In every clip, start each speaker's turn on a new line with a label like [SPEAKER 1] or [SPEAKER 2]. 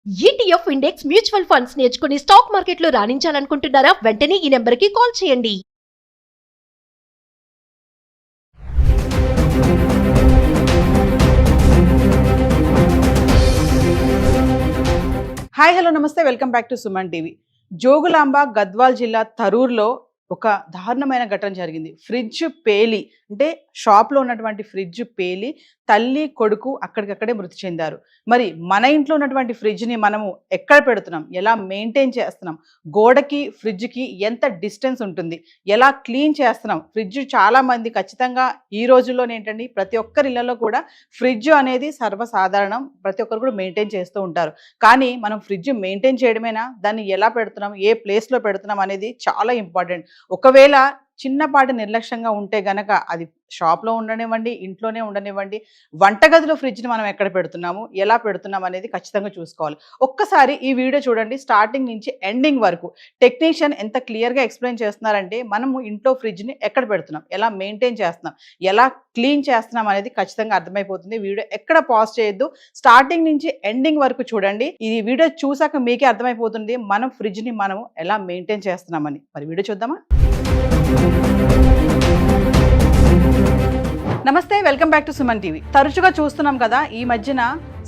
[SPEAKER 1] ETF index mutual funds నేర్చుకుని stock మార్కెట్లో రాణించాలనుకుంటున్నారా? వెంటనే ఈ నెంబర్కి కాల్ చేయండి.
[SPEAKER 2] హాయ్ హలో నమస్తే, welcome back to Suman TV. Jogulamba Gadwal జిల్లా తరూర్లో ఒక దారుణమైన ఘటన జరిగింది. ఫ్రిడ్జ్ పేలి, అంటే షాప్లో ఉన్నటువంటి ఫ్రిడ్జ్ పేలి తల్లి కొడుకు అక్కడికక్కడే మృతి చెందారు. మరి మన ఇంట్లో ఉన్నటువంటి ఫ్రిడ్జ్ని మనము ఎక్కడ పెడుతున్నాం, ఎలా మెయింటైన్ చేస్తున్నాం, గోడకి ఫ్రిడ్జ్కి ఎంత డిస్టెన్స్ ఉంటుంది, ఎలా క్లీన్ చేస్తున్నాం. ఫ్రిడ్జ్ చాలా మంది ఖచ్చితంగా ఈ రోజుల్లోనే ఏంటండి, ప్రతి ఒక్కరి ఇళ్లలో కూడా ఫ్రిడ్జ్ అనేది సర్వసాధారణం, ప్రతి ఒక్కరు కూడా మెయింటైన్ చేస్తూ ఉంటారు. కానీ మనం ఫ్రిడ్జ్ మెయింటైన్ చేయడమేనా, దాన్ని ఎలా పెడుతున్నాం, ఏ ప్లేస్లో పెడుతున్నాం అనేది చాలా ఇంపార్టెంట్. ఒకవేళ చిన్నపాటి నిర్లక్ష్యంగా ఉంటే గనక అది షాప్లో ఉండనివ్వండి, ఇంట్లోనే ఉండనివ్వండి, వంటగదిలో ఫ్రిడ్జ్ని మనం ఎక్కడ పెడుతున్నాము, ఎలా పెడుతున్నాం అనేది ఖచ్చితంగా చూసుకోవాలి. ఒక్కసారి ఈ వీడియో చూడండి, స్టార్టింగ్ నుంచి ఎండింగ్ వరకు. టెక్నీషియన్ ఎంత క్లియర్గా ఎక్స్ప్లెయిన్ చేస్తున్నారంటే మనము ఇంట్లో ఫ్రిడ్జ్ని ఎక్కడ పెడుతున్నాం, ఎలా మెయింటైన్ చేస్తున్నాం, ఎలా క్లీన్ చేస్తున్నాం అనేది ఖచ్చితంగా అర్థమైపోతుంది. వీడియో ఎక్కడ పాజ్ చేయొద్దు, స్టార్టింగ్ నుంచి ఎండింగ్ వరకు చూడండి. ఈ వీడియో చూసాక మీకే అర్థమైపోతుంది మనం ఫ్రిడ్జ్ని మనము ఎలా మెయింటైన్ చేస్తున్నామని. మరి వీడియో చూద్దామా? నమస్తే, welcome back to Suman TV. తరచుగా చూస్తున్నాం కదా, ఈ మధ్యన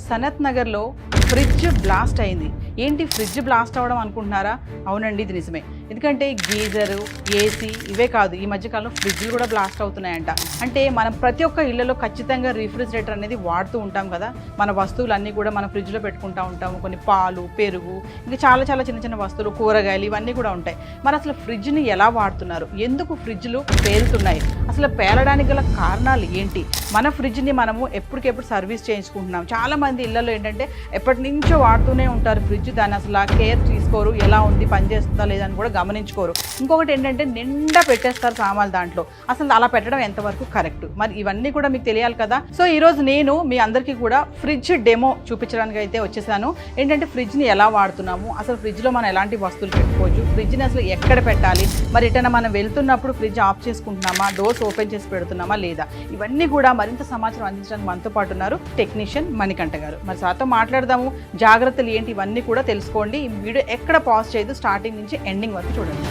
[SPEAKER 2] సనత్ నగర్లో ఫ్రిడ్జ్ బ్లాస్ట్ అయింది. ఏంటి ఫ్రిడ్జ్ బ్లాస్ట్ అవ్వడం అనుకుంటున్నారా? అవునండి, ఇది నిజమే. ఎందుకంటే గీజరు, ఏసీ ఇవే కాదు, ఈ మధ్యకాలంలో ఫ్రిడ్జ్లు కూడా బ్లాస్ట్ అవుతున్నాయంట. అంటే మనం ప్రతి ఒక్క ఇళ్లలో ఖచ్చితంగా రిఫ్రిజిరేటర్ అనేది వాడుతూ ఉంటాం కదా. మన వస్తువులన్నీ కూడా మనం ఫ్రిడ్జ్లో పెట్టుకుంటూ ఉంటాము. కొన్ని పాలు, పెరుగు, ఇంకా చాలా చాలా చిన్న చిన్న వస్తువులు, కూరగాయలు ఇవన్నీ కూడా ఉంటాయి. మరి అసలు ఫ్రిడ్జ్ని ఎలా వాడుతున్నారు, ఎందుకు ఫ్రిడ్జ్లు పేలుతున్నాయి, అసలు పేలడానికి గల కారణాలు ఏంటి, మన ఫ్రిడ్జ్ని మనము ఎప్పటికెప్పుడు సర్వీస్ చేయించుకుంటున్నాం. చాలామంది ఇళ్లలో ఏంటంటే ఎప్పటి నుంచో వాడుతూనే ఉంటారు ఫ్రిడ్జ్, దాన్ని అసలు కేర్ తీసుకోరు, ఎలా ఉంది, పనిచేస్తుందా లేదని కూడా గమనించుకోరు. ఇంకొకటి ఏంటంటే నిండా పెట్టేస్తారు సామాన్లు దాంట్లో. అసలు అలా పెట్టడం ఎంతవరకు కరెక్ట్, మరి ఇవన్నీ కూడా మీకు తెలియాలి కదా. సో ఈరోజు నేను మీ అందరికీ కూడా ఫ్రిడ్జ్ డెమో చూపించడానికి అయితే వచ్చేసాను. ఏంటంటే ఫ్రిడ్జ్ని ఎలా వాడుతున్నాము, అసలు ఫ్రిడ్జ్లో మనం ఎలాంటి వస్తువులు పెట్టుకోవచ్చు, ఫ్రిడ్జ్ని అసలు ఎక్కడ పెట్టాలి, మరి ఎటైనా మనం వెళ్తున్నప్పుడు ఫ్రిడ్జ్ ఆఫ్ చేసుకుంటున్నామా, డోర్స్ ఓపెన్ చేసి పెడుతున్నామా లేదా, ఇవన్నీ కూడా మరింత సమాచారం అందించడానికి మనతో పాటు ఉన్నారు టెక్నీషియన్ మణికంఠ గారు. మరి సార్తో మాట్లాడదాము, జాగ్రత్తలు ఏంటి ఇవన్నీ కూడా తెలుసుకోండి. ఈ వీడియో ఎక్కడ పాజ్ చేయదు, స్టార్టింగ్ నుంచి ఎండింగ్ వరకు చూడండి.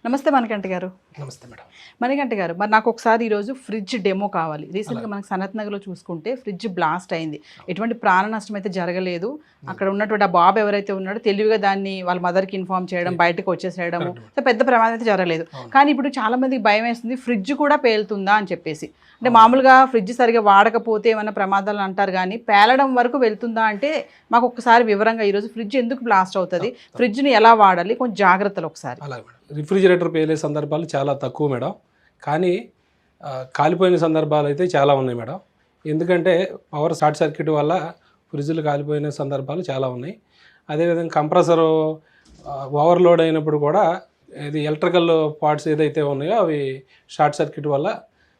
[SPEAKER 2] నమస్తే మణికంఠ గారు.
[SPEAKER 3] నమస్తే మేడం.
[SPEAKER 2] మణికంఠ గారు, మరి నాకు ఒకసారి ఈరోజు ఫ్రిడ్జ్ డెమో కావాలి. రీసెంట్గా మనకు సనత్ నగర్లో చూసుకుంటే ఫ్రిడ్జ్ బ్లాస్ట్ అయింది. ఎటువంటి ప్రాణ నష్టం అయితే జరగలేదు. అక్కడ ఉన్నటువంటి ఆ బాబు ఎవరైతే ఉన్నాడో తెలివిగా దాన్ని వాళ్ళ మదర్కి ఇన్ఫార్మ్ చేయడం, బయటకు వచ్చేసేయడము, సో పెద్ద ప్రమాదం అయితే జరగలేదు. కానీ ఇప్పుడు చాలా మందికి భయం వేస్తుంది, ఫ్రిడ్జ్ కూడా పేలుతుందా అని చెప్పేసి. అంటే మామూలుగా ఫ్రిడ్జ్ సరిగా వాడకపోతే ఏమైనా ప్రమాదాలు అంటారు, కానీ పేలడం వరకు వెళ్తుందా అంటే మాకు ఒకసారి వివరంగా ఈరోజు ఫ్రిడ్జ్ ఎందుకు బ్లాస్ట్ అవుతుంది, ఫ్రిడ్జ్ని ఎలా వాడాలి, కొంచెం జాగ్రత్తలు ఒకసారి.
[SPEAKER 3] అలాగే మేడం. రిఫ్రిజిరేటర్ పేలే సందర్భాలు చాలా తక్కువ మేడం, కానీ కాలిపోయిన సందర్భాలు అయితే చాలా ఉన్నాయి మేడం. ఎందుకంటే పవర్ షార్ట్ సర్క్యూట్ వల్ల ఫ్రిడ్జ్లు కాలిపోయిన సందర్భాలు చాలా ఉన్నాయి. అదేవిధంగా కంప్రెసరు ఓవర్లోడ్ అయినప్పుడు కూడా ఇది ఎలక్ట్రికల్ పార్ట్స్ ఏదైతే ఉన్నాయో అవి షార్ట్ సర్క్యూట్ వల్ల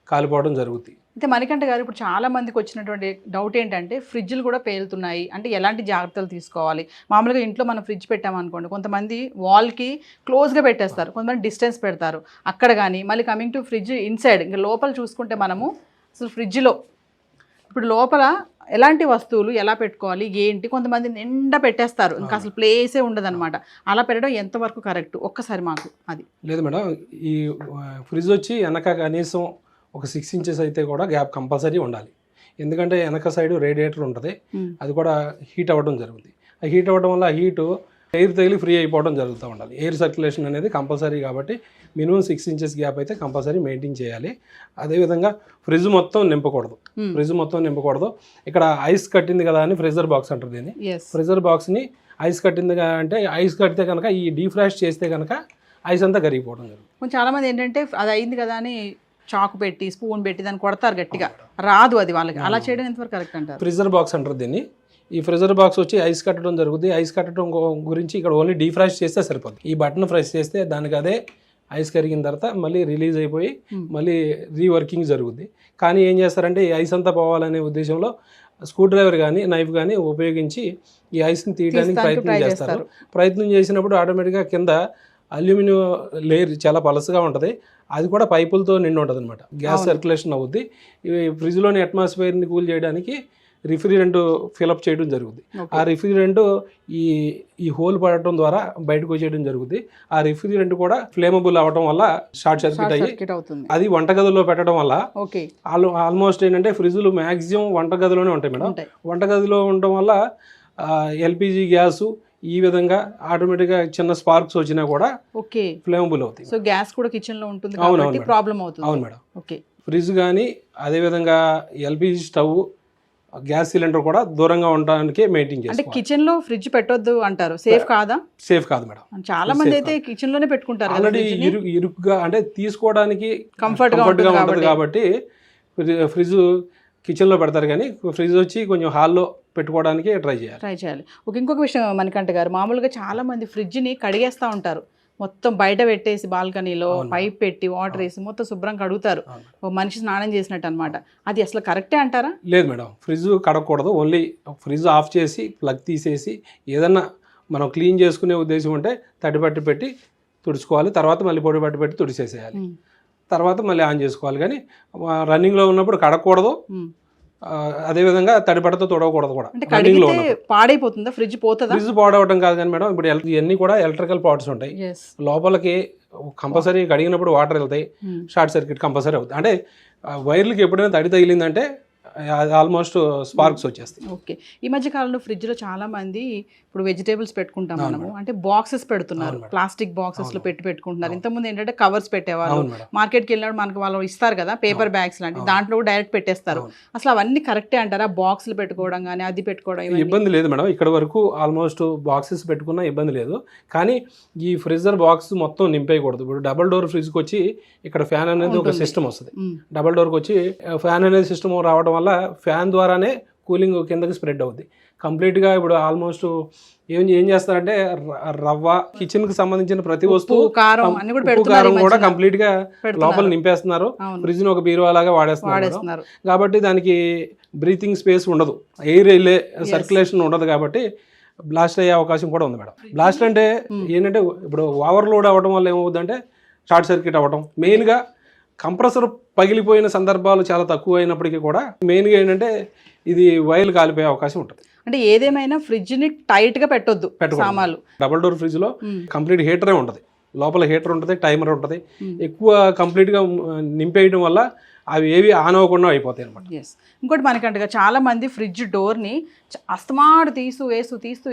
[SPEAKER 3] కాలిపోవడం జరుగుతుంది.
[SPEAKER 2] అయితే మణికంఠ గారు, ఇప్పుడు చాలా మందికి వచ్చినటువంటి డౌట్ ఏంటంటే ఫ్రిడ్జ్లు కూడా పేలుతున్నాయి, అంటే ఎలాంటి జాగ్రత్తలు తీసుకోవాలి. మామూలుగా ఇంట్లో మనం ఫ్రిడ్జ్ పెట్టామనుకోండి, కొంతమంది వాల్కి క్లోజ్గా పెట్టేస్తారు, కొంతమంది డిస్టెన్స్ పెడతారు అక్కడ. కానీ మళ్ళీ కమింగ్ టు ఫ్రిడ్జ్ ఇన్సైడ్, ఇంకా లోపల చూసుకుంటే మనము అసలు ఫ్రిడ్జ్లో ఇప్పుడు లోపల ఎలాంటి వస్తువులు ఎలా పెట్టుకోవాలి ఏంటి, కొంతమంది నిండా పెట్టేస్తారు, ఇంకా అసలు ప్లేసే ఉండదన్నమాట. అలా పెట్టడం ఎంతవరకు కరెక్ట్, ఒక్కసారి మాకు అది.
[SPEAKER 3] లేదు మేడం, ఈ ఫ్రిడ్జ్ వచ్చి వెనక కనీసం ఒక 6 ఇంచెస్ అయితే కూడా గ్యాప్ కంపల్సరీ ఉండాలి. ఎందుకంటే వెనక సైడ్ రేడియేటర్ ఉంటుంది, అది కూడా హీట్ అవ్వడం జరుగుతుంది. ఆ హీట్ అవ్వడం వల్ల ఆ హీటు ఎయిర్ తగిలి ఫ్రీ అయిపోవడం జరుగుతూ ఉండాలి. ఎయిర్ సర్క్యులేషన్ అనేది కంపల్సరీ, కాబట్టి మినిమం 6 ఇంచెస్ గ్యాప్ అయితే కంపల్సరీ మెయింటైన్ చేయాలి. అదేవిధంగా ఫ్రిడ్జ్ మొత్తం నింపకూడదు. ఇక్కడ ఐస్ కట్టింది కదా అని ఫ్రీజర్ బాక్స్ అంటారు దీన్ని. ఫ్రీజర్ బాక్స్ని ఐస్ కట్టింది అంటే ఐస్ కడితే కనుక ఈ డీఫ్రాస్ట్ చేస్తే కనుక ఐస్ అంతా కరిగిపోవడం జరుగుతుంది.
[SPEAKER 2] చాలామంది ఏంటంటే అది అయింది కదా అని చాకు పెట్టి, స్పూన్ పెట్టి దాన్ని కొడతారు గట్టిగా, రాదు అది వాళ్ళకి. అలా చేయడం ఎంతవరకు కరెక్ట్ అంటారు?
[SPEAKER 3] ఫ్రీజర్ బాక్స్ అంటారు దీన్ని. ఈ ఫ్రీజర్ బాక్స్ వచ్చి ఐస్ కట్టడం జరుగుతుంది. ఐస్ కట్టడం గురించి ఇక్కడ ఓన్లీ డీఫ్రాస్ట్ చేస్తే సరిపోతుంది. ఈ బటన్ ప్రెస్ చేస్తే దానికి అదే ఐస్ కరిగిన తర్వాత మళ్ళీ రిలీజ్ అయిపోయి మళ్ళీ రీవర్కింగ్ జరుగుద్ది. కానీ ఏం చేస్తారంటే ఈ ఐస్ అంతా పోవాలనే ఉద్దేశంలో స్క్రూ డ్రైవర్ కానీ నైఫ్ కానీ ఉపయోగించి ఈ ఐస్ని తీయడానికి ప్రయత్నం చేసినప్పుడు ఆటోమేటిక్గా కింద అల్యూమినియం లేయర్ చాలా పలసగా ఉంటుంది, అది కూడా పైపులతో నిండి ఉంటుంది అనమాట. గ్యాస్ సర్క్యులేషన్ అవుద్ది. ఇవి ఫ్రిడ్జ్లోని అట్మాస్ఫియర్ని కూల్ చేయడానికి రిఫ్రిజరెంట్ ఫిలప్ చేయడం జరుగుతుంది.
[SPEAKER 2] Okay.
[SPEAKER 3] ఆ రిఫ్రిజరెంట్ ఈ హోల్ పడటం ద్వారా బయటకు వచ్చేయడం జరుగుతుంది. ఆ రిఫ్రిజరెంట్ కూడా ఫ్లేమబుల్ అవ్వడం వల్ల షార్ట్ సర్క్యూట్ అయ్యి
[SPEAKER 2] సర్క్యూట్ అవుతుంది.
[SPEAKER 3] అది వంటగదిలో పెట్టడం వల్ల
[SPEAKER 2] ఓకే,
[SPEAKER 3] ఆల్మోస్ట్ ఏంటంటే ఫ్రిడ్జ్లు మ్యాక్సిమం వంటగదిలోనే ఉంటాయి మేడం.
[SPEAKER 2] ఉంటాయి.
[SPEAKER 3] వంటగదిలో ఉండడం వల్ల ఎల్పిజి గ్యాసు ఈ విధంగా ఆటోమేటిక్గా చిన్న స్పార్క్స్ వచ్చినా కూడా
[SPEAKER 2] ఓకే,
[SPEAKER 3] ఫ్లేమబుల్ అవుతాయి.
[SPEAKER 2] సో గ్యాస్ కూడా కిచెన్ లో ఉంటుంది
[SPEAKER 3] అవును,
[SPEAKER 2] కాబట్టి
[SPEAKER 3] అవును
[SPEAKER 2] ప్రాబ్లం అవుతుంది.
[SPEAKER 3] అవును మేడం.
[SPEAKER 2] ఓకే,
[SPEAKER 3] ఫ్రిడ్జ్ కానీ అదేవిధంగా ఎల్పిజి స్టవ్, గ్యాస్ సిలిండర్ కూడా దూరంగా ఉండడానికి మెయింటైన్
[SPEAKER 2] అంటే
[SPEAKER 3] చేసుకోవాలి.
[SPEAKER 2] కిచెన్ లో ఫ్రిడ్జ్ పెట్టొద్దు అంటారు, సేఫ్ కాదా?
[SPEAKER 3] సేఫ్ కాదు మేడం.
[SPEAKER 2] చాలా మంది అయితే కిచెన్ లోనే పెట్టుకుంటారు.
[SPEAKER 3] ఆల్రెడీ ఇరుకుగా అంటే తీసుకోవడానికి
[SPEAKER 2] కంఫర్ట్ గా
[SPEAKER 3] కంఫర్ట్గా
[SPEAKER 2] ఉంటుంది
[SPEAKER 3] ఉంటుంది కాబట్టి ఫ్రిడ్జ్ కిచెన్లో పెడతారు, కానీ ఫ్రిడ్జ్ వచ్చి కొంచెం హాల్లో పెట్టుకోవడానికి ట్రై చేయాలి.
[SPEAKER 2] ఒక ఇంకొక విషయం మణికంఠ గారు, మామూలుగా చాలా మంది ఫ్రిడ్జ్ ని కడిగేస్తా ఉంటారు, మొత్తం బయట పెట్టేసి బాల్కనీలో పైప్ పెట్టి వాటర్ వేసి మొత్తం శుభ్రం కడుగుతారు, ఒక మనిషి స్నానం చేసినట్టు అనమాట. అది అసలు కరెక్టే అంటారా?
[SPEAKER 3] లేదు మేడం, ఫ్రిడ్జ్ కడగకూడదు. ఓన్లీ ఫ్రిడ్జ్ ఆఫ్ చేసి ప్లగ్ తీసేసి ఏదన్నా మనం క్లీన్ చేసుకునే ఉద్దేశం ఉంటే తడిపట్టి పెట్టి తుడుచుకోవాలి. తర్వాత మళ్ళీ పొడి పట్టి పెట్టి తుడిచేసేయాలి. తర్వాత మళ్ళీ ఆన్ చేసుకోవాలి. కానీ రన్నింగ్లో ఉన్నప్పుడు కడగకూడదు. అదేవిధంగా తడిపడతో తొడవకూడదు కూడా.
[SPEAKER 2] అంటే కడిగితే పాడైపోతుందా? ఫ్రిడ్జ్ పోతుందా?
[SPEAKER 3] ఫ్రిడ్జ్ పాడవడం కాదు కానీ మేడం, ఇప్పుడు ఇవన్నీ కూడా ఎలక్ట్రికల్ పార్ట్స్ ఉంటాయి. లోపలికి కంపల్సరీ కడిగినప్పుడు వాటర్ వెళ్తాయి, షార్ట్ సర్క్యూట్ కంపల్సరీ అవుతుంది. అంటే వైర్లకి ఎప్పుడైనా తడి తగిలిందంటే ఆల్మోస్ట్ స్పార్క్స్ వచ్చేస్తాయి.
[SPEAKER 2] ఓకే, ఈ మధ్య కాలంలో ఫ్రిడ్జ్ లో చాలా మంది ఇప్పుడు వెజిటేబుల్స్ పెట్టుకుంటాం మనము, అంటే బాక్సెస్ పెడుతున్నారు, ప్లాస్టిక్ బాక్సెస్ లో పెట్టుకుంటున్నారు. ఇంతకుముందు ఏంటంటే కవర్స్ పెట్టేవాళ్ళు, మార్కెట్కి వెళ్ళినప్పుడు మనకు వాళ్ళు ఇస్తారు కదా పేపర్ బ్యాగ్స్ లాంటి, దాంట్లో డైరెక్ట్ పెట్టేస్తారు. అసలు అవన్నీ కరెక్టే అంటారా? బాక్సులు పెట్టుకోవడం కానీ అది పెట్టుకోవడం
[SPEAKER 3] ఇబ్బంది లేదు మేడం. ఇక్కడ వరకు ఆల్మోస్ట్ బాక్సెస్ పెట్టుకున్నా ఇబ్బంది లేదు. కానీ ఈ ఫ్రిడ్జర్ బాక్స్ మొత్తం నింపేయకూడదు. ఇప్పుడు డబుల్ డోర్ ఫ్రిడ్జ్కి వచ్చి ఇక్కడ ఫ్యాన్ అనేది ఒక సిస్టమ్ వస్తుంది. డబుల్ డోర్కి వచ్చి ఫ్యాన్ అనేది సిస్టమ్ రావడం వల్ల ఫ్యాన్ ద్వారానే కూలింగ్ కిందకి స్ప్రెడ్ అవుద్ది కంప్లీట్గా. ఇప్పుడు ఆల్మోస్ట్ ఏం చేస్తారంటే రవ్వ, కిచెన్ కి సంబంధించిన ప్రతి వస్తువు,
[SPEAKER 2] కారం
[SPEAKER 3] కూడా కంప్లీట్ గా లోపల నింపేస్తున్నారు. ఫ్రిడ్జ్ ని ఒక బీరువా లాగా వాడేస్తున్నారు. కాబట్టి దానికి బ్రీతింగ్ స్పేస్ ఉండదు, ఎయిర్ వెళ్ళే సర్క్యులేషన్ ఉండదు. కాబట్టి బ్లాస్ట్ అయ్యే అవకాశం కూడా ఉంది మేడం. బ్లాస్ట్ అంటే ఏంటంటే ఇప్పుడు ఓవర్లోడ్ అవ్వడం వల్ల ఏమవుతుందంటే షార్ట్ సర్క్యూట్ అవ్వడం. మెయిన్గా కంప్రెసర్ పగిలిపోయిన సందర్భాలు చాలా తక్కువ అయినప్పటికీ కూడా మెయిన్గా ఏంటంటే ఇది వైర్లు కాలిపోయే అవకాశం ఉంటుంది.
[SPEAKER 2] అంటే ఏదేమైనా ఫ్రిడ్జ్ ని టైట్ గా పెట్టొద్దు. సామాన్లు
[SPEAKER 3] డబుల్ డోర్ ఫ్రిడ్జ్ లో కంప్లీట్ హీటరే ఉంటుంది, లోపల హీటర్ ఉంటుంది, టైమర్ ఉంటుంది. ఎక్కువ కంప్లీట్ గా నింపేయడం వల్ల అవి ఏవి ఆన్ అవ్వకుండా అయిపోతాయి అనమాట.
[SPEAKER 2] ఇంకోటి మనకంటగా చాలా మంది ఫ్రిడ్జ్ డోర్ ని అస్తమాడు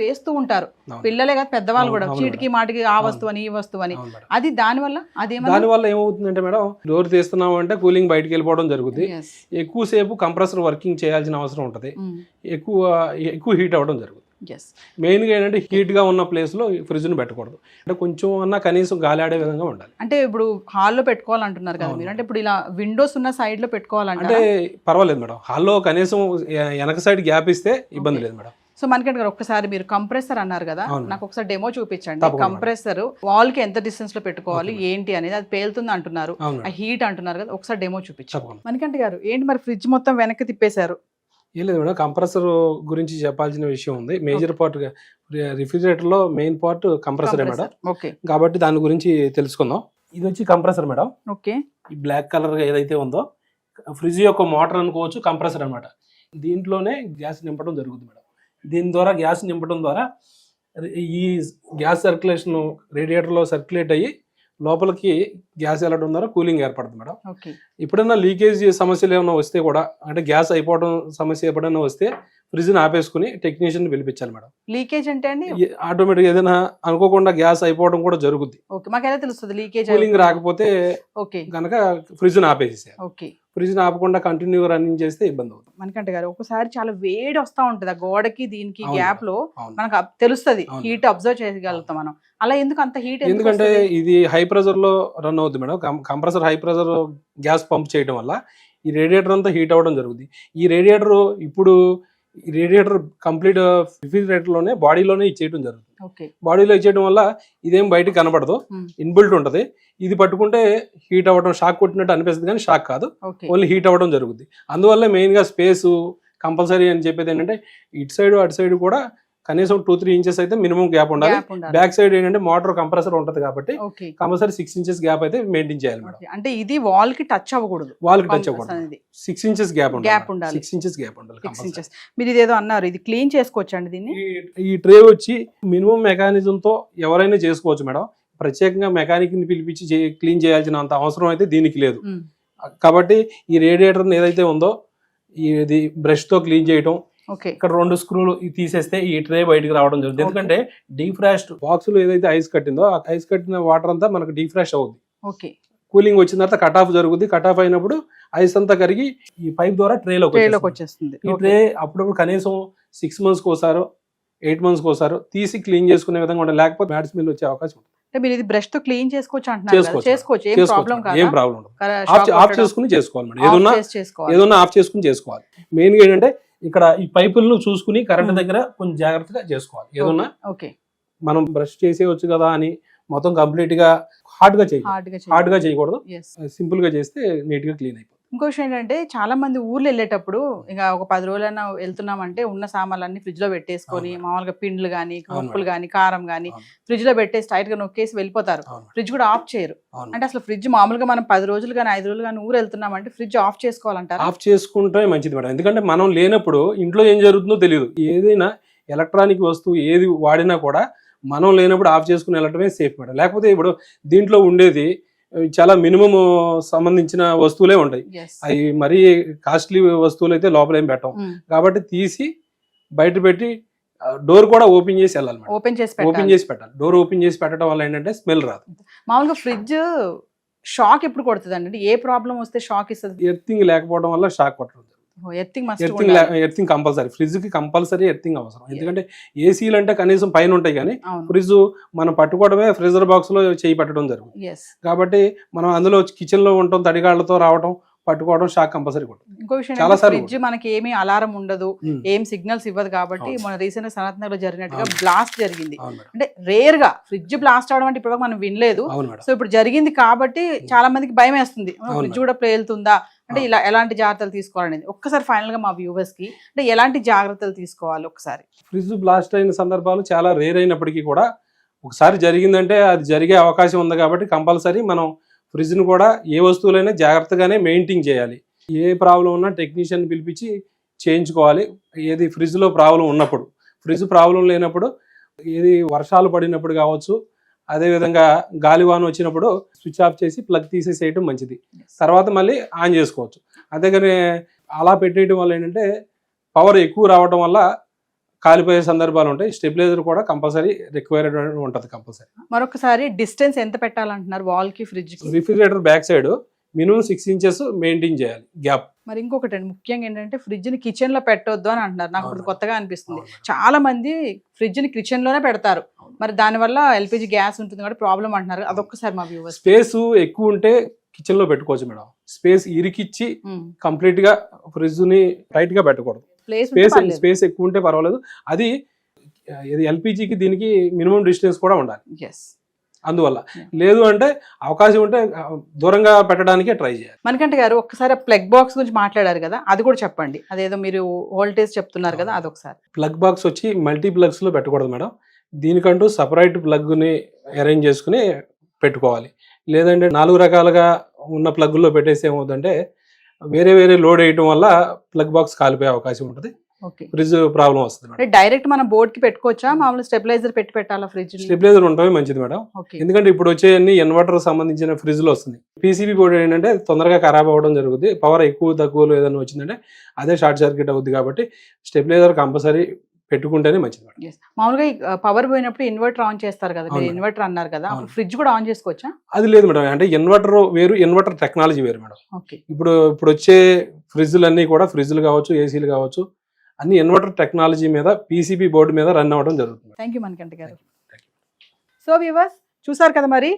[SPEAKER 2] వేస్తూ ఉంటారు. పిల్లలే కాదు పెద్దవాళ్ళు కూడా, చీటికి మాటికి ఆ వస్తువు అని ఈ వస్తువు అని. అది దానివల్ల
[SPEAKER 3] ఏమవుతుందంటే మేడం, డోర్ తీస్తున్నాం అంటే కూలింగ్ బయటకు వెళ్ళిపోవడం జరుగుతుంది. ఎక్కువసేపు కంప్రెసర్ వర్కింగ్ చేయాల్సిన అవసరం ఉంటుంది, ఎక్కువ హీట్ అవ్వడం జరుగుతుంది. మెయిన్గా ఏంటంటే హీట్గా ఉన్న ప్లేస్లో ఫ్రిడ్జ్ని పెట్టకూడదు. అంటే కొంచెం అన్నా కనీసం గాలి ఆడే విధంగా ఉండాలి.
[SPEAKER 2] అంటే ఇప్పుడు హాల్లో పెట్టుకోవాలంటున్నారు కదా మీరు, అంటే ఇప్పుడు ఇలా విండోస్ ఉన్న సైడ్ లో పెట్టుకోవాలంటే
[SPEAKER 3] పర్వాలేదు మేడం. హాల్లో కనీసం వెనక సైడ్ గ్యాప్ ఇస్తే ఇబ్బంది లేదు మేడం.
[SPEAKER 2] సో మనకంటే ఒక్కసారి మీరు కంప్రెసర్ అన్నారు కదా, నాకు ఒకసారి డెమో చూపించండి. కంప్రెసర్ వాల్ కి ఎంత డిస్టెన్స్ లో పెట్టుకోవాలి ఏంటి అనేది, అది పేలుతుంది అంటున్నారు, ఆ హీట్ అంటున్నారు కదా, ఒకసారి డెమో చూపించండి. మనకంటే గారు ఏంటి మరి ఫ్రిడ్జ్ మొత్తం వెనక్కి తిప్పేశారు?
[SPEAKER 3] ఏం లేదు మేడం, కంప్రెసర్ గురించి చెప్పాల్సిన విషయం ఉంది. మేజర్ పార్ట్ రిఫ్రిజిరేటర్ లో మెయిన్ పార్ట్ కంప్రెసరే మేడం. కాబట్టి దాని గురించి తెలుసుకుందాం. ఇది వచ్చి కంప్రెసర్ మేడం.
[SPEAKER 2] ఓకే,
[SPEAKER 3] ఈ బ్లాక్ కలర్ ఏదైతే ఉందో ఫ్రిడ్జ్ యొక్క మోటార్ అనుకోవచ్చు, కంప్రెసర్ అనమాట. దీంట్లోనే గ్యాస్ నింపడం జరుగుతుంది మేడం. దీని ద్వారా గ్యాస్ నింపడం ద్వారా ఈ గ్యాస్ సర్క్యులేషన్ రేడియేటర్లో సర్క్యులేట్ అయ్యి లోపలికి గ్యాస్ వెళ్ళడం ద్వారా కూలింగ్ ఏర్పడుతుంది మేడం. ఎప్పుడైనా లీకేజ్ సమస్యలు ఏమైనా వస్తే కూడా, అంటే గ్యాస్ అయిపోవడం సమస్య ఎప్పుడైనా వస్తే ఫ్రిడ్జ్ని ఆపేసుకుని టెక్నీషియన్ పిలిపించాలి మేడం.
[SPEAKER 2] లీకేజ్ అంటే అండి
[SPEAKER 3] ఆటోమేటిక్ ఏదైనా అనుకోకుండా గ్యాస్ అయిపోవడం కూడా జరుగుతుంది.
[SPEAKER 2] మాకెలా తెలుస్తుంది లీకేజ్?
[SPEAKER 3] కూలింగ్ రాకపోతే కనుక ఫ్రిడ్జ్ని ఆపేసేయాలి. ఫ్రిడ్జ్ని ఆపకుండా కంటిన్యూగా రన్నింగ్ చేస్తే ఇబ్బంది అవుతుంది.
[SPEAKER 2] మనకంటే గారు ఒకసారి చాలా వేడి వస్తూ ఉంటుంది, ఆ గోడకి దీనికి గ్యాప్ లో మనకు తెలుస్తుంది, హీట్ అబ్జర్వ్ చేయగలుగుతాం మనం. అలా ఎందుకు అంత హీట్?
[SPEAKER 3] ఎందుకంటే ఇది హై ప్రెషర్ లో రన్ అవుతుంది madam. Compressor high pressure gas pump చేయడం వల్ల ఈ రేడియేటర్ అంతా హీట్ అవ్వడం జరుగుతుంది. ఈ రేడియేటర్ కంప్లీట్ రిఫ్రిజిరేటర్ లోనే బాడీలోనే ఇచ్చేయడం జరుగుతుంది. బాడీలో ఇచ్చేయడం వల్ల ఇదేం బయటకు కనబడదు, ఇన్బిల్ట్ ఉంటుంది. ఇది పట్టుకుంటే హీట్ అవ్వడం, షాక్ కొట్టినట్టు అనిపిస్తుంది కానీ షాక్ కాదు, ఓన్లీ హీట్ అవ్వడం జరుగుతుంది. అందువల్ల మెయిన్ గా స్పేస్ కంపల్సరీ అని చెప్పేది ఏంటంటే ఇటు సైడ్ అటు సైడ్ కూడా కనీసం 2-3 ఇంచెస్ అయితే మినిమం గ్యాప్ ఉండాలి.
[SPEAKER 2] గ్యాప్ ఉండాలి.
[SPEAKER 3] బ్యాక్ సైడ్ ఏంటంటే మోటార్ కంప్రెసర్ ఉంటది కాబట్టి
[SPEAKER 2] ఓకే
[SPEAKER 3] కంపల్సరీ 6 ఇంచెస్ గ్యాప్ అయితే మెయింటైన్ చేయాలి మేడం.
[SPEAKER 2] ఓకే. అంటే ఇది వాల్ కి టచ్ అవ్వకూడదు,
[SPEAKER 3] వాల్ కి టచ్
[SPEAKER 2] Compass
[SPEAKER 3] అవ్వకూడదు.
[SPEAKER 2] అనేది
[SPEAKER 3] 6 ఇంచెస్ గ్యాప్
[SPEAKER 2] Gap ఉండాలి.
[SPEAKER 3] 6 ఇంచెస్ గ్యాప్ ఉండాలి
[SPEAKER 2] 6
[SPEAKER 3] compulsory.
[SPEAKER 2] ఇంచెస్. మీరు ఇదేదో అన్నారు, ఇది క్లీన్ చేసుకోవచ్చు అండి దీన్ని?
[SPEAKER 3] ఈ ట్రే వచ్చి మినిమం మెకానిజం తో ఎవరైనా చేసుకోవచ్చు మేడం. ప్రత్యేకంగా మెకానిక్ ని పిలిపించి క్లీన్ చేయాల్సిన అంత అవసరం అయితే దీనికి లేదు.
[SPEAKER 2] ఉమ్.
[SPEAKER 3] కాబట్టి ఈ రేడియేటర్ ఏదైతే ఉందో ఇది బ్రష్ తో క్లీన్ చేయటం,
[SPEAKER 2] ఓకే
[SPEAKER 3] ఇక్కడ 2 స్క్రూలు తీసేస్తే ఈ ట్రే బయటికి రావడం జరుగుతుంది. ఎందుకంటే డీఫ్రాస్ట్ బాక్స్ లో ఏదైతే ఐస్ కట్టిందో ఆ ఐస్ కట్టిన వాటర్ అంతా మనకు డీఫ్రాస్ట్ అవుతుంది.
[SPEAKER 2] ఓకే
[SPEAKER 3] కూలింగ్ వచ్చిన తర్వాత కట్ ఆఫ్ జరుగుద్ది. కట్ ఆఫ్ అయినప్పుడు ఐస్ అంతా కరిగి ఈ పైప్ ద్వారా ట్రేలోకి
[SPEAKER 2] ట్రేలోకి వచ్చేస్తుంది.
[SPEAKER 3] ఈ ట్రే అప్పుడప్పుడు కనీసం 6 months కోసారో 8 months కోసారో తీసి క్లీన్ చేసుకునే విధంగా ఉండాలి. లేకపోతే బ్యాడ్ స్మెల్ వచ్చే అవకాశం ఉంటుంది.
[SPEAKER 2] అంటే మీరు ఇది బ్రష్ తో క్లీన్ చేసుకోవచ్చు అంటున్నారు కదా? చేసుకోవచ్చు, ఏం ప్రాబ్లం కాదు.
[SPEAKER 3] ఏం ప్రాబ్లం ఉండదు. ఆఫ్ చేసుకుని చేసుకోవాలి మేడం. ఏదన్నా ఆఫ్ చేసుకుని చేసుకోవాలి. మెయిన్ గా ఏంటంటే ఇక్కడ ఈ పైపులను చూసుకుని కరెంట్ దగ్గర కొంచెం జాగ్రత్తగా చేసుకోవాలి. ఏదన్నా
[SPEAKER 2] ఓకే
[SPEAKER 3] మనం బ్రష్ చేసేయచ్చు కదా అని మొత్తం కంప్లీట్ గా హార్డ్ గా చేయకూడదు. సింపుల్ గా చేస్తే నీట్ గా క్లీన్ అయిపోతుంది.
[SPEAKER 2] ఇంకో విషయం ఏంటంటే చాలా మంది ఊర్లు వెళ్ళేటప్పుడు ఇంకా ఒక 10 రోజులైనా వెళ్తున్నామంటే ఉన్న సామాన్లన్నీ ఫ్రిడ్జ్ లో పెట్టేసుకొని మామూలుగా పిండ్లు గానీ ఉప్పులు గానీ కారం గానీ ఫ్రిడ్జ్ లో పెట్టేసి టైట్ గా నొక్కేసి వెళ్ళిపోతారు. ఫ్రిడ్జ్ కూడా ఆఫ్ చేయరు. అంటే అసలు ఫ్రిడ్జ్ మామూలుగా మనం 10 రోజులు కానీ 5 రోజులు కానీ ఊరు వెళ్తున్నామంటే ఫ్రిడ్జ్ ఆఫ్ చేసుకోవాలంటారు?
[SPEAKER 3] ఆఫ్ చేసుకుంటే మంచిది మేడం. ఎందుకంటే మనం లేనప్పుడు ఇంట్లో ఏం జరుగుతుందో తెలియదు. ఏదైనా ఎలక్ట్రానిక్ వస్తువు ఏది వాడినా కూడా మనం లేనప్పుడు ఆఫ్ చేసుకుని వెళ్ళటమే సేఫ్ మేడం. లేకపోతే ఇప్పుడు దీంట్లో ఉండేది చాలా మినిమం సంబంధించిన వస్తువులే ఉంటాయి. అవి మరీ కాస్ట్లీ వస్తువులు అయితే లోపల ఏం పెట్టం. కాబట్టి తీసి బయట పెట్టి డోర్ కూడా ఓపెన్ చేసి వెళ్ళాలి మేడం.
[SPEAKER 2] ఓపెన్ చేసి
[SPEAKER 3] పెట్టాలి. డోర్ ఓపెన్ చేసి పెట్టడం వల్ల ఏంటంటే స్మెల్ రాదు.
[SPEAKER 2] మామూలుగా ఫ్రిడ్జ్ షాక్ ఎప్పుడు కొడుతుంది అండి? ఏ ప్రాబ్లం వస్తే షాక్ ఇస్తుంది?
[SPEAKER 3] ఎర్తింగ్ లేకపోవడం వల్ల షాక్ కొట్టడం. Earthing compulsory. ఫ్రిడ్జ్ కి కంపల్సరీ ఎర్తింగ్ అవసరం. ఎందుకంటే ఏసీలు అంటే కనీసం పైన ఉంటాయి కానీ ఫ్రిడ్జ్ మనం పట్టుకోవడమే ఫ్రీజర్ బాక్స్ లో చేయి పెట్టడం జరుగుతుంది. కాబట్టి మనం అందులో కిచెన్ లో ఉంటాం, తడిగాళ్లతో రావడం పట్టుకోవడం షాక్ కంపల్సరీ కొడుతుంది.
[SPEAKER 2] ఇంకో విషయం, ఫ్రిడ్జ్ మనకి ఏమీ అలారం ఉండదు, ఏం సిగ్నల్స్ ఇవ్వదు. కాబట్టి మన రీసెంట్ గా సనత్ నగర్ లో జరిగినట్టుగా బ్లాస్ట్ జరిగింది. అంటే రేర్ గా ఫ్రిడ్జ్ బ్లాస్ట్ అవడం అంటే ఇప్పుడు మనం వినలేదు. సో ఇప్పుడు జరిగింది కాబట్టి చాలా మందికి భయం వేస్తుంది, ఫ్రిడ్జ్ కూడా పేలుతుందా అంటే ఇలా ఎలాంటి జాగ్రత్తలు తీసుకోవాలనేది. ఒక్కసారి ఫైనల్ గా మా వ్యూవర్స్ కి అంటే ఎలాంటి జాగ్రత్తలు తీసుకోవాలి ఒకసారి?
[SPEAKER 3] ఫ్రిడ్జ్ బ్లాస్ట్ అయిన సందర్భాలు చాలా రేర్ అయినప్పటికీ కూడా ఒకసారి జరిగిందంటే అది జరిగే అవకాశం ఉంది. కాబట్టి కంపల్సరీ మనం ఫ్రిడ్జ్ను కూడా ఏ వస్తువులైనా జాగ్రత్తగానే మెయింటైన్ చేయాలి. ఏ ప్రాబ్లం ఉన్నా టెక్నీషియన్ పిలిపించి చేయించుకోవాలి. ఏది ఫ్రిడ్జ్లో ప్రాబ్లం ఉన్నప్పుడు, ఫ్రిడ్జ్ ప్రాబ్లం లేనప్పుడు, ఏది వర్షాలు పడినప్పుడు కావచ్చు, అదేవిధంగా గాలివాన వచ్చినప్పుడు స్విచ్ ఆఫ్ చేసి ప్లగ్ తీసేసేయటం మంచిది. తర్వాత మళ్ళీ ఆన్ చేసుకోవచ్చు. అంతేగాని అలా పెట్టేయడం వల్ల ఏంటంటే పవర్ ఎక్కువ రావడం వల్ల కాలిపోయే సందర్భాలు ఉంటాయి. స్టెబిలైజర్ కూడా కంపల్సరీ రిక్వైర్డ్ ఉంటుంది కంపల్సరీ.
[SPEAKER 2] మరొకసారి డిస్టెన్స్ ఎంత పెట్టాలంటున్నారు వాల్ కి ఫ్రిడ్జ్ కి?
[SPEAKER 3] Refrigerator back side minimum 6 inches maintain చేయాలి గ్యాప్.
[SPEAKER 2] మరి ఇంకొకటి అండి, ముఖ్యంగా ఏంటంటే ఫ్రిడ్జ్ ని కిచెన్ లో పెట్టొద్దు అని అంటున్నారు. నాకు ఇప్పుడు కొత్తగా అనిపిస్తుంది. చాలా మంది ఫ్రిడ్జ్ ని కిచెన్ లోనే పెడతారు. మరి దానివల్ల ఎల్పిజి గ్యాస్ ఉంటుంది కాబట్టి ప్రాబ్లం అంటున్నారు. అదొక్కసారి మా వ్యూవర్స్.
[SPEAKER 3] స్పేస్ ఎక్కువ ఉంటే కిచెన్ లో పెట్టుకోవచ్చు మేడం. స్పేస్ ఇరికిచ్చి కంప్లీట్ గా ఫ్రిడ్జ్ ని టైట్ గా పెట్టకూడదు. స్పేస్ ఎక్కువ ఉంటే పర్వాలేదు. అది ఎల్పిజికి దీనికి మినిమం డిస్టెన్స్ కూడా ఉండాలి. అందువల్ల లేదు అంటే అవకాశం ఉంటే దూరంగా పెట్టడానికే ట్రై చేయాలి.
[SPEAKER 2] మణికంఠ గారు ఒక్కసారి ప్లగ్ బాక్స్ గురించి మాట్లాడారు కదా, అది కూడా చెప్పండి. అదేదో మీరు వోల్టేజ్ చెప్తున్నారు కదా, అదొకసారి.
[SPEAKER 3] ప్లగ్ బాక్స్ వచ్చి మల్టీ ప్లగ్స్ లో పెట్టకూడదు మేడం. దీనికంటూ సపరేట్ ప్లగ్ ని అరేంజ్ చేసుకుని పెట్టుకోవాలి. లేదంటే 4 రకాలుగా ఉన్న ప్లగ్లో పెట్టేసి ఏమవుతుందంటే వేరే వేరే లోడ్ వేయటం వల్ల ప్లగ్ బాక్స్ కాలిపోయే అవకాశం ఉంటుంది. ఫ్రిడ్జ్ ప్రాబ్లం వస్తుంది.
[SPEAKER 2] డైరెక్ట్ మనం బోర్డ్ కి పెట్టుకోవచ్చా? మామూలు స్టెబిలైజర్ పెట్టి పెట్టాలా ఫ్రిడ్జ్?
[SPEAKER 3] స్టెబిలైజర్ ఉండటమే మంచిది మేడం. ఎందుకంటే ఇప్పుడు వచ్చే అన్ని ఇన్వర్టర్ సంబంధించిన ఫ్రిడ్జ్ లో వస్తుంది. పీసీబీ బోర్డు ఏంటంటే తొందరగా ఖరాబ్ అవ్వడం జరుగుతుంది. పవర్ ఎక్కువ తక్కువలో ఏదైనా వచ్చిందంటే అదే షార్ట్ సర్క్యూట్ అవుతుంది. కాబట్టి స్టెబిలైజర్ కంపల్సరీ పెట్టుకుంటేనే మంచిది.
[SPEAKER 2] మామూలుగా పవర్ పోయినప్పుడు ఇన్వర్టర్ ఆన్ చేస్తారు కదా, మీరు ఇన్వర్టర్ అన్నారు కదా, ఫ్రిడ్జ్ కూడా ఆన్ చేసుకోవచ్చా?
[SPEAKER 3] అది లేదు మేడం. అంటే ఇన్వర్టర్ వేరు, ఇన్వర్టర్ టెక్నాలజీ వేరు మేడం. ఇప్పుడు వచ్చే ఫ్రిడ్జ్లు అన్ని కూడా ఫ్రిడ్జ్లు కావచ్చు, ఏసీలు కావచ్చు, అన్ని ఇన్వర్టర్ టెక్నాలజీ మీద పీసీబీ బోర్డు మీద రన్ అవ్వడం జరుగుతుంది.
[SPEAKER 2] థ్యాంక్ యూ మణికంఠ గారు. సో వ్యూవర్స్ చూసారు కదా, మరి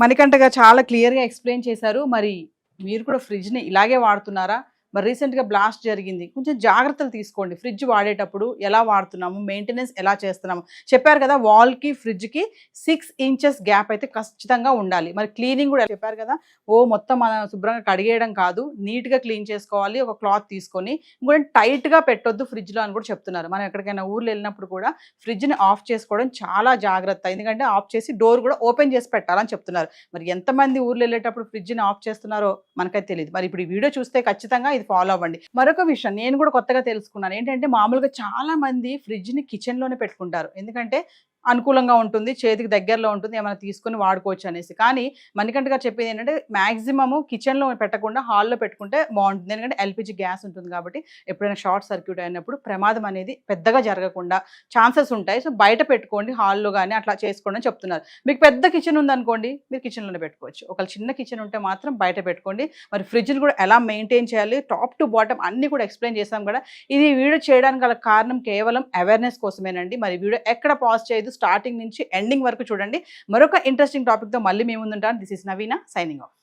[SPEAKER 2] మణికంఠ గారు చాలా క్లియర్గా ఎక్స్ప్లెయిన్ చేశారు. మరి మీరు కూడా ఫ్రిడ్జ్ని ఇలాగే వాడుతున్నారా? మరి రీసెంట్గా బ్లాస్ట్ జరిగింది, కొంచెం జాగ్రత్తలు తీసుకోండి. ఫ్రిడ్జ్ వాడేటప్పుడు ఎలా వాడుతున్నాము, మెయింటెనెన్స్ ఎలా చేస్తున్నాము. చెప్పారు కదా వాల్కి ఫ్రిడ్జ్కి 6 ఇంచెస్ గ్యాప్ అయితే ఖచ్చితంగా ఉండాలి. మరి క్లీనింగ్ కూడా చెప్పారు కదా, మొత్తం మనం శుభ్రంగా కడిగేయడం కాదు, నీట్గా క్లీన్ చేసుకోవాలి. ఒక క్లాత్ తీసుకొని ఇంకోటి టైట్గా పెట్టొద్దు ఫ్రిడ్జ్లో అని కూడా చెప్తున్నారు. మనం ఎక్కడికైనా ఊర్లో వెళ్ళినప్పుడు కూడా ఫ్రిడ్జ్ని ఆఫ్ చేసుకోవడం చాలా జాగ్రత్త, ఎందుకంటే ఆఫ్ చేసి డోర్ కూడా ఓపెన్ చేసి పెట్టాలని చెప్తున్నారు. మరి ఎంతమంది ఊర్లో వెళ్ళేటప్పుడు ఫ్రిడ్జ్ని ఆఫ్ చేస్తున్నారో మనకైతే తెలియదు. మరి ఇప్పుడు ఈ వీడియో చూస్తే ఖచ్చితంగా ఇది ఫాలో అవ్వండి. మరొక విషయం నేను కూడా కొత్తగా తెలుసుకున్నాను ఏంటంటే, మామూలుగా చాలా మంది ఫ్రిడ్జ్ని కిచెన్లోనే పెట్టుకుంటారు, ఎందుకంటే అనుకూలంగా ఉంటుంది, చేతికి దగ్గరలో ఉంటుంది, ఏమైనా తీసుకొని వాడుకోవచ్చు అనేసి. కానీ మణికంఠ గారు చెప్పేది ఏంటంటే మ్యాక్సిమము కిచెన్లో పెట్టకుండా హాల్లో పెట్టుకుంటే బాగుంటుంది, ఎందుకంటే ఎల్పిజి గ్యాస్ ఉంటుంది కాబట్టి ఎప్పుడైనా షార్ట్ సర్క్యూట్ అయినప్పుడు ప్రమాదం అనేది పెద్దగా జరగకుండా ఛాన్సెస్ ఉంటాయి. సో బయట పెట్టుకోండి, హాల్లో కానీ అట్లా చేసుకోండి అని చెప్తున్నారు. మీకు పెద్ద కిచెన్ ఉందనుకోండి, మీరు కిచెన్లోనే పెట్టుకోవచ్చు. ఒకవేళ చిన్న కిచెన్ ఉంటే మాత్రం బయట పెట్టుకోండి. మరి ఫ్రిడ్జ్ని కూడా ఎలా మెయింటైన్ చేయాలి, టాప్ టు బాటమ్ అన్ని కూడా ఎక్స్ప్లెయిన్ చేసాం కూడా. ఇది వీడియో చేయడానికి గల కారణం కేవలం అవేర్నెస్ కోసమేనండి. మరి వీడియో ఎక్కడ పాజ్ చేయదు, స్టార్టింగ్ నుంచి ఎండింగ్ వరకు చూడండి. మరొక ఇంట్రెస్టింగ్ టాపిక్తో మళ్ళీ మేము ముందుంటాను. This is Naveena signing of.